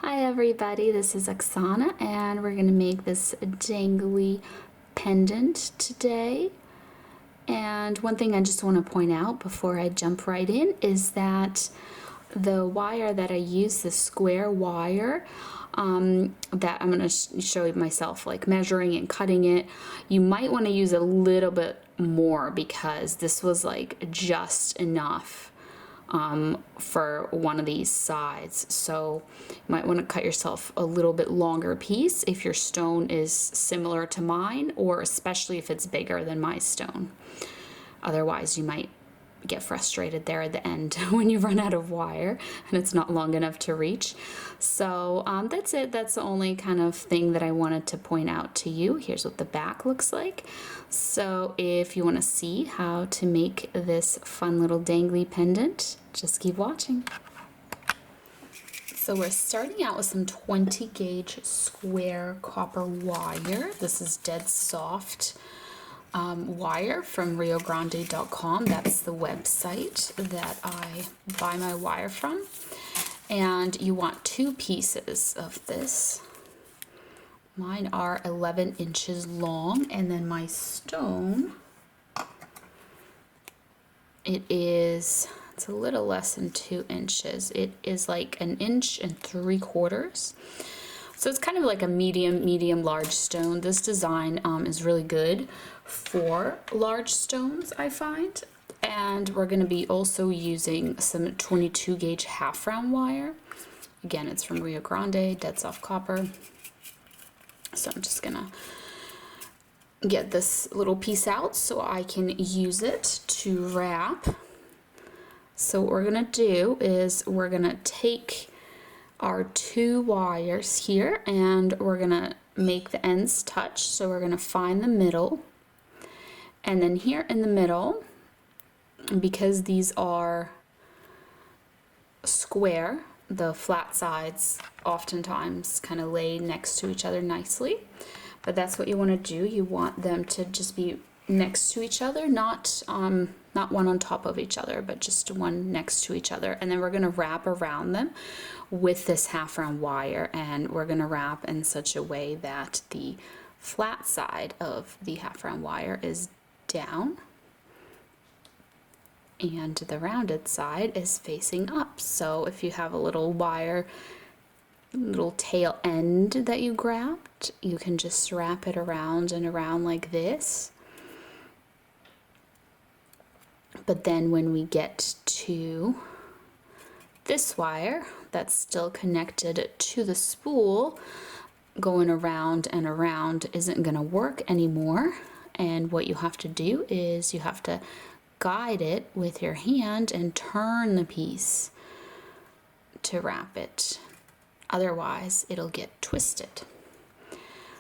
Hi everybody, this is Oksana and we're going to make this dangly pendant today. And one thing I just want to point out before I jump right in is that the wire that I use, the square wire, that I'm going to show you myself like measuring and cutting it, you might want to use a little bit more because this was like just enough for one of these sides. So you might want to cut yourself a little bit longer piece if your stone is similar to mine, or especially if it's bigger than my stone. Otherwise you might get frustrated there at the end when you run out of wire and it's not long enough to reach. So that's it. That's the only kind of thing that I wanted to point out to you. Here's what the back looks like. So if you want to see how to make this fun little dangly pendant, just keep watching. So we're starting out with some 20 gauge square copper wire. This is dead soft wire from riogrande.com. That's the website that I buy my wire from. And you want 2 pieces of this. Mine are 11 inches long, and then my stone, it's a little less than 2 inches. It is like 1 3/4 inches. So it's kind of like a medium large stone. This design is really good for large stones, I find. And we're going to be also using some 22 gauge half round wire. Again, it's from Rio Grande, dead soft copper. So I'm just going to get this little piece out so I can use it to wrap. So what we're going to do is we're going to take our 2 wires here and we're going to make the ends touch. So we're going to find the middle, and then here in the middle, because these are square, the flat sides oftentimes kind of lay next to each other nicely, but that's what you want to do. You want them to just be next to each other, not one on top of each other, but just one next to each other. And then we're going to wrap around them with this half round wire, and we're going to wrap in such a way that the flat side of the half round wire is down and the rounded side is facing up. So if you have a little wire, little tail end that you grabbed, you can just wrap it around and around like this. But then when we get to this wire that's still connected to the spool, going around and around isn't going to work anymore. And what you have to do is you have to guide it with your hand and turn the piece to wrap it. Otherwise, it'll get twisted.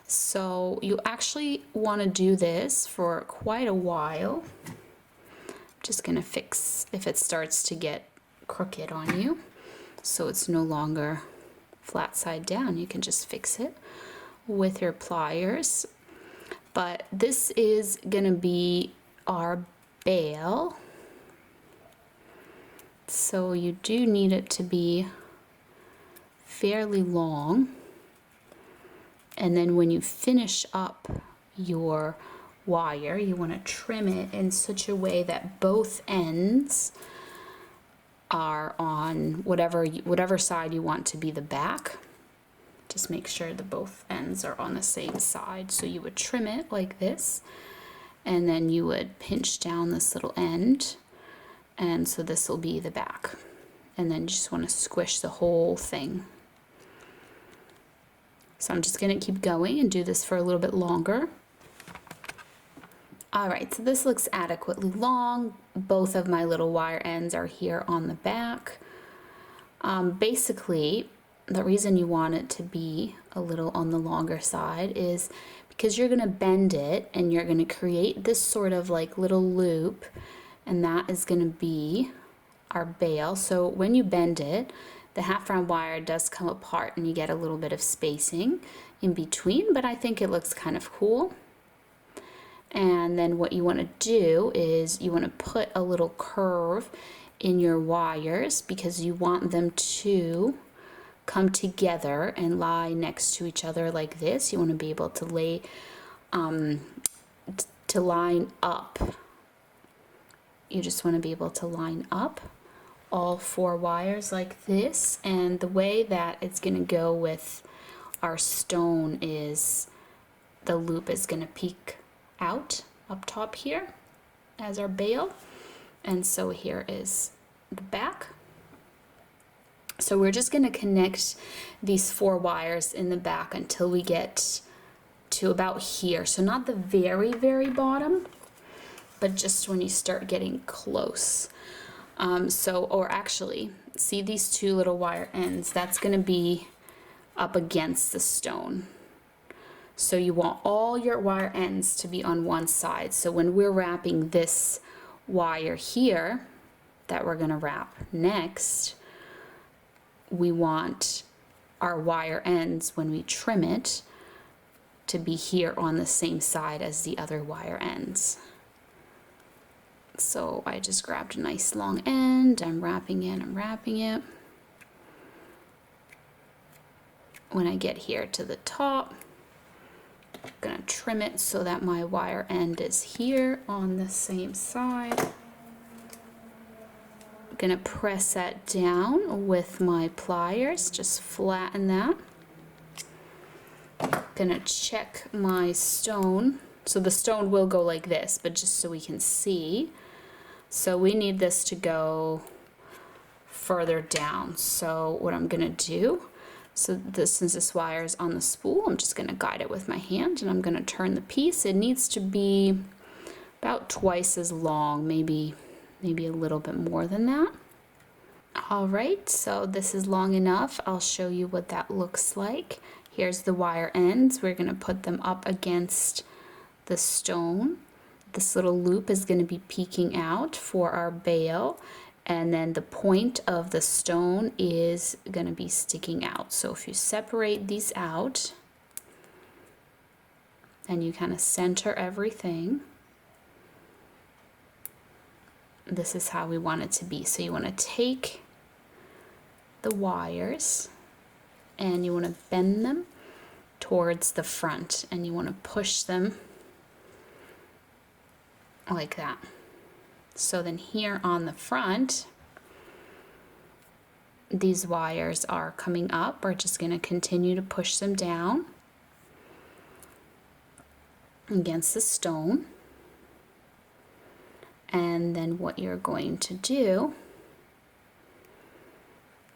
So you actually want to do this for quite a while. Just going to fix if it starts to get crooked on you, so it's no longer flat side down. You can just fix it with your pliers. But this is going to be our bail, so you do need it to be fairly long. And then when you finish up your wire, you want to trim it in such a way that both ends are on whatever side you want to be the back. Just make sure that both ends are on the same side. So you would trim it like this, and then you would pinch down this little end, and so this will be the back. And then you just want to squish the whole thing. So I'm just going to keep going and do this for a little bit longer. Alright, so this looks adequately long. Both of my little wire ends are here on the back. Basically, the reason you want it to be a little on the longer side is because you're going to bend it and you're going to create this sort of like little loop, and that is going to be our bail. So when you bend it, the half round wire does come apart and you get a little bit of spacing in between, but I think it looks kind of cool. And then what you want to do is you want to put a little curve in your wires because you want them to come together and lie next to each other like this. You want to be able to lay to line up. You just want to be able to line up all 4 wires like this, and the way that it's going to go with our stone is the loop is going to peek out up top here as our bail, and so here is the back. So we're just going to connect these 4 wires in the back until we get to about here, so not the very bottom, but just when you start getting close. Or actually, see these 2 little wire ends, that's going to be up against the stone. So you want all your wire ends to be on one side. So when we're wrapping this wire here that we're going to wrap next, we want our wire ends, when we trim it, to be here on the same side as the other wire ends. So I just grabbed a nice long end, I'm wrapping it. When I get here to the top, I'm gonna trim it so that my wire end is here on the same side. I'm gonna press that down with my pliers, just flatten that. Gonna check my stone. So the stone will go like this, but just so we can see. So we need this to go further down. So what I'm gonna do, since this wire is on the spool, I'm just gonna guide it with my hand, and I'm gonna turn the piece. It needs to be about twice as long, maybe a little bit more than that. All right, so this is long enough. I'll show you what that looks like. Here's the wire ends. We're gonna put them up against the stone. This little loop is going to be peeking out for our bail, and then the point of the stone is going to be sticking out. So if you separate these out and you kind of center everything, this is how we want it to be. So you want to take the wires and you want to bend them towards the front, and you want to push them like that. So then here on the front, these wires are coming up. We're just going to continue to push them down against the stone. And then what you're going to do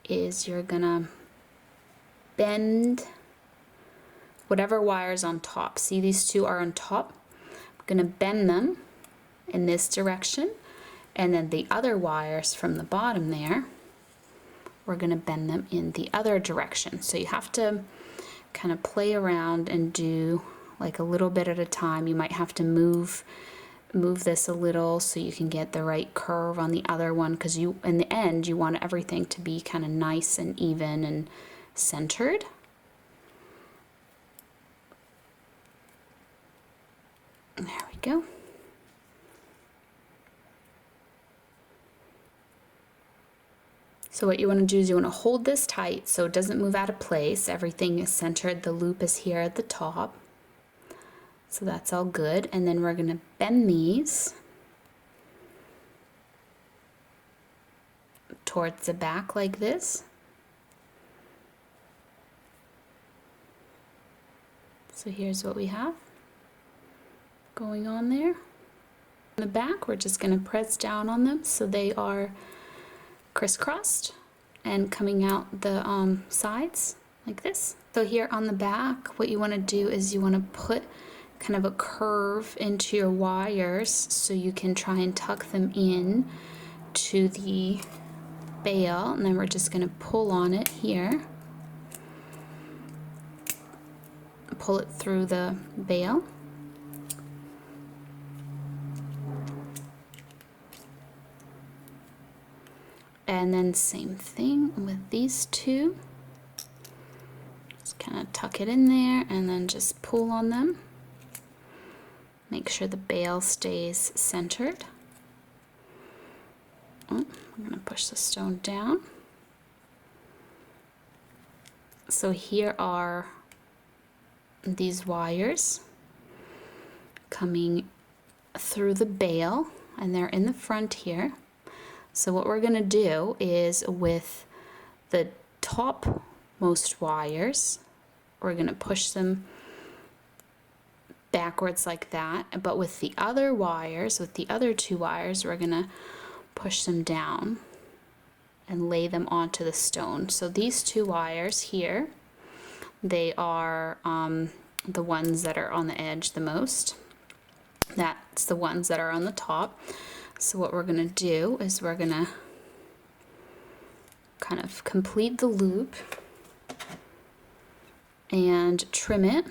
is you're going to bend whatever wires on top. See, these 2 are on top. I'm going to bend them in this direction, and then the other wires from the bottom there, we're going to bend them in the other direction. So you have to kind of play around and do like a little bit at a time. You might have to move this a little so you can get the right curve on the other one, because in the end you want everything to be kind of nice and even and centered. There we go. So what you want to do is you want to hold this tight so it doesn't move out of place. Everything is centered. The loop is here at the top. So that's all good. And then we're going to bend these towards the back like this. So here's what we have going on there. In the back, we're just going to press down on them so they are crisscrossed and coming out the sides like this. So here on the back, what you want to do is you want to put kind of a curve into your wires so you can try and tuck them in to the bail, and then we're just going to pull on it here, pull it through the bail. And then same thing with these 2. Just kind of tuck it in there and then just pull on them. Make sure the bail stays centered. Oh, I'm going to push the stone down. So here are these wires coming through the bail, and they're in the front here. So what we're gonna do is with the topmost wires, we're gonna push them backwards like that, but with the other wires, with the other two wires, we're gonna push them down and lay them onto the stone. So these two wires here, they are the ones that are on the edge the most. That's the ones that are on the top. So what we're gonna do is we're gonna kind of complete the loop and trim it.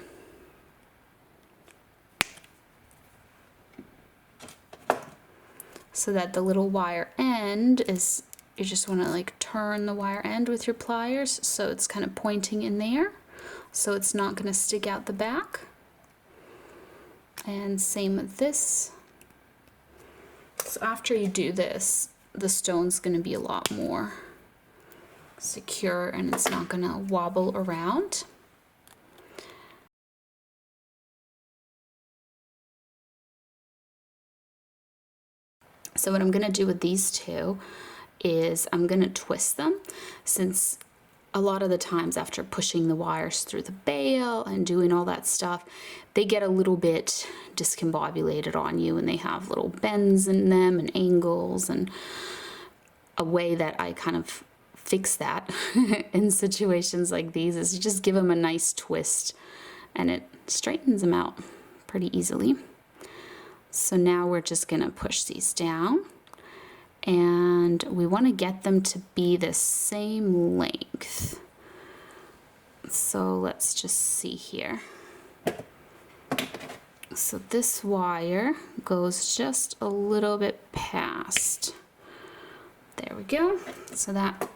So that the little wire end is, you just want to like turn the wire end with your pliers so it's kind of pointing in there, so it's not going to stick out the back. And same with this. So after you do this, the stone's going to be a lot more secure and it's not going to wobble around. So what I'm going to do with these two is I'm going to twist them, since a lot of the times after pushing the wires through the bail and doing all that stuff, they get a little bit discombobulated on you and they have little bends in them and angles, and a way that I kind of fix that in situations like these is you just give them a nice twist and it straightens them out pretty easily. So now we're just gonna push these down, and we want to get them to be the same length. So let's just see here. So this wire goes just a little bit past. There we go. So that's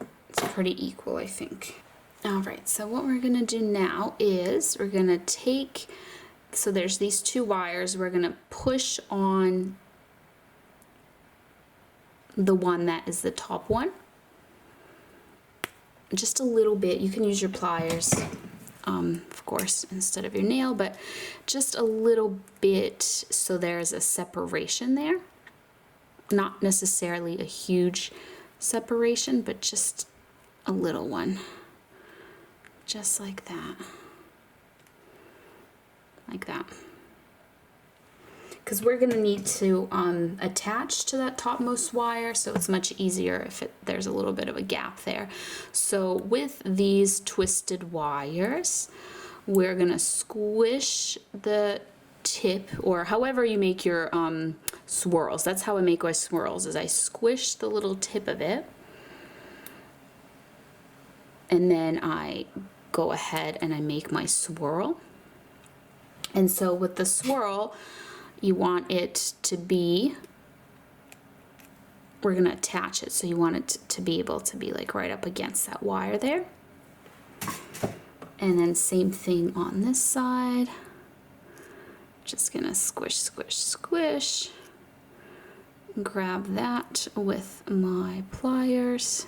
pretty equal, I think. All right, so what we're gonna do now is we're gonna take, so there's these two wires, we're gonna push on the one that is the top one. Just a little bit, you can use your pliers, of course, instead of your nail, but just a little bit so there's a separation there. Not necessarily a huge separation, but just a little one. Just like that. Like that. Because we're going to need to attach to that topmost wire, so it's much easier if there's a little bit of a gap there. So with these twisted wires, we're going to squish the tip, or however you make your swirls. That's how I make my swirls, is I squish the little tip of it, and then I go ahead and I make my swirl. And so with the swirl, you want it to be, we're gonna attach it, so you want it to be able to be like right up against that wire there. And then same thing on this side. Just gonna squish, squish, squish. Grab that with my pliers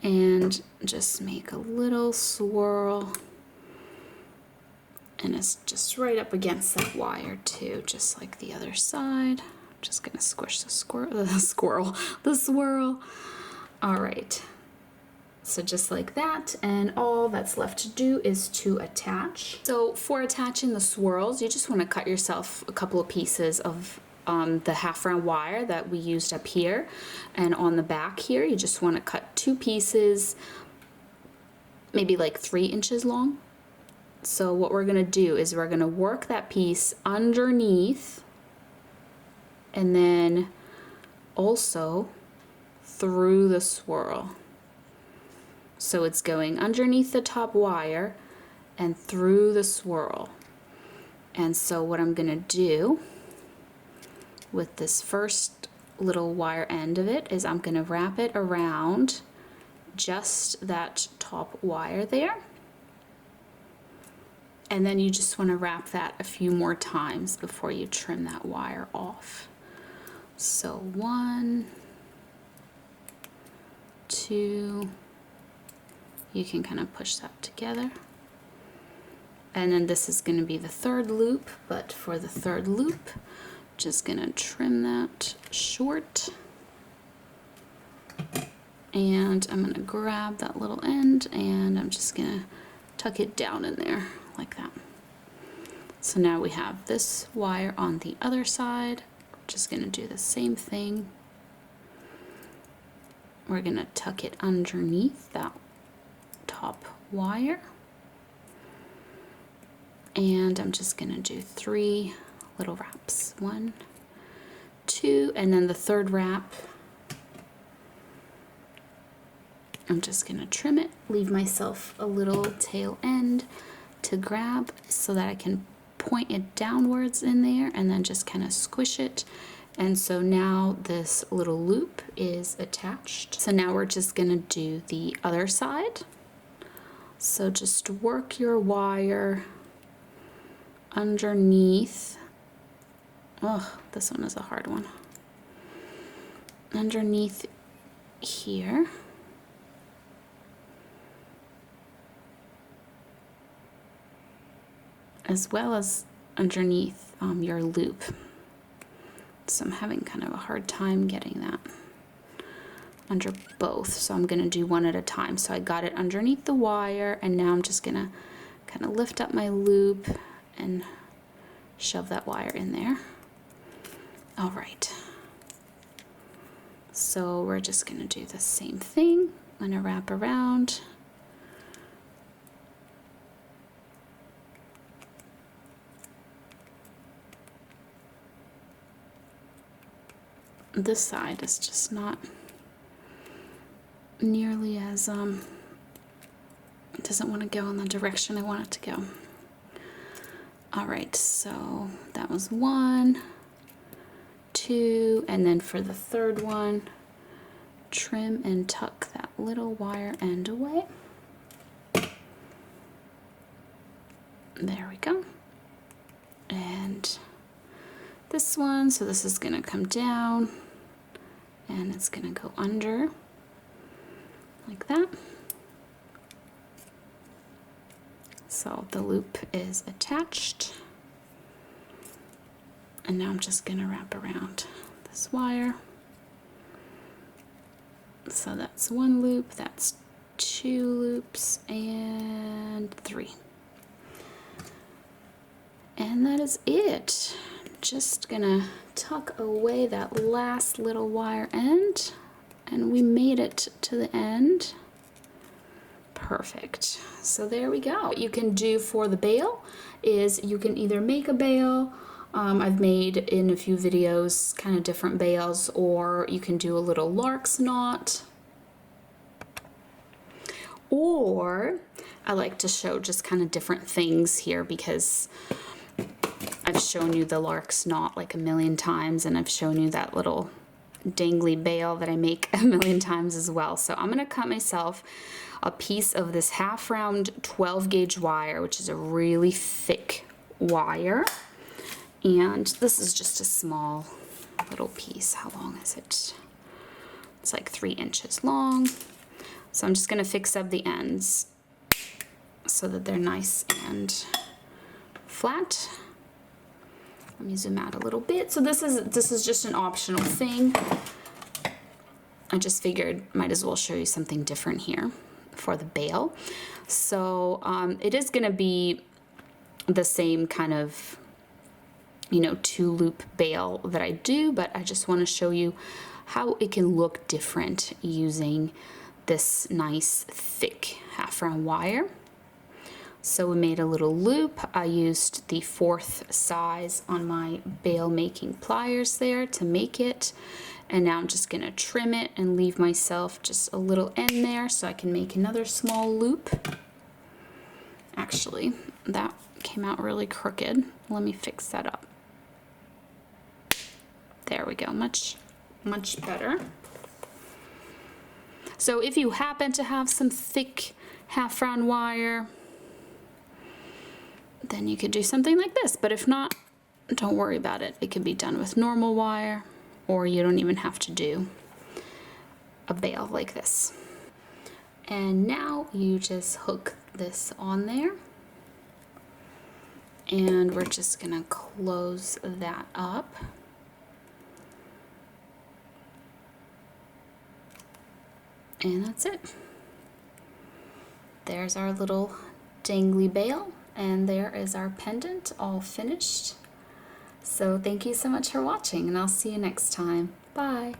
and just make a little swirl. And it's just right up against that wire too, just like the other side. I'm just gonna squish the swirl. All right, so just like that, and all that's left to do is to attach. So for attaching the swirls, you just wanna cut yourself a couple of pieces of the half round wire that we used up here, and on the back here, you just wanna cut 2 pieces, maybe like 3 inches long. So what we're gonna do is we're gonna work that piece underneath and then also through the swirl. So it's going underneath the top wire and through the swirl. And so what I'm gonna do with this first little wire end of it is I'm gonna wrap it around just that top wire there. And then you just want to wrap that a few more times before you trim that wire off. So 1, 2, you can kind of push that together. And then this is going to be the third loop, but for the third loop, just going to trim that short. And I'm going to grab that little end and I'm just going to tuck it down in there like that. So now we have this wire on the other side. We're just going to do the same thing. We're going to tuck it underneath that top wire. And I'm just going to do 3 little wraps. 1, 2, and then the third wrap, I'm just going to trim it, leave myself a little tail end to grab so that I can point it downwards in there and then just kind of squish it. And so now this little loop is attached. So now we're just going to do the other side. So just work your wire underneath. Oh, this one is a hard one. Underneath here. As well as underneath your loop. So I'm having kind of a hard time getting that under both. So I'm going to do one at a time. So I got it underneath the wire, and now I'm just going to kind of lift up my loop and shove that wire in there. All right. So we're just going to do the same thing. I'm going to wrap around. This side is just not nearly as, it doesn't want to go in the direction I want it to go. All right, so that was 1, 2, and then for the third one, trim and tuck that little wire end away. There we go. And this one, so this is gonna come down and it's gonna go under like that. So the loop is attached. And now I'm just gonna wrap around this wire. So that's 1 loop, that's 2 loops, and 3. And that is it. Just gonna tuck away that last little wire end, and we made it to the end. Perfect. So there we go. What you can do for the bail is you can either make a bail. I've made in a few videos kind of different bails, or you can do a little lark's knot. Or I like to show just kind of different things here because I've shown you the lark's knot like a million times, and I've shown you that little dangly bail that I make a million times as well. So I'm going to cut myself a piece of this half round 12 gauge wire, which is a really thick wire. And this is just a small little piece. How long is it? It's like 3 inches long. So I'm just going to fix up the ends so that they're nice and flat. Let me zoom out a little bit. So this is just an optional thing. I just figured might as well show you something different here for the bail. So it is going to be the same kind of, you know, 2 loop bail that I do, but I just want to show you how it can look different using this nice thick half round wire. So we made a little loop. I used the 4th size on my bail making pliers there to make it. And now I'm just gonna trim it and leave myself just a little end there so I can make another small loop. Actually, that came out really crooked. Let me fix that up. There we go, much better. So if you happen to have some thick half round wire, then you could do something like this. But if not, don't worry about it. It can be done with normal wire, or you don't even have to do a bail like this. And now you just hook this on there. And we're just gonna close that up. And that's it. There's our little dangly bail, and there is our pendant all finished. So thank you so much for watching, and I'll see you next time. Bye.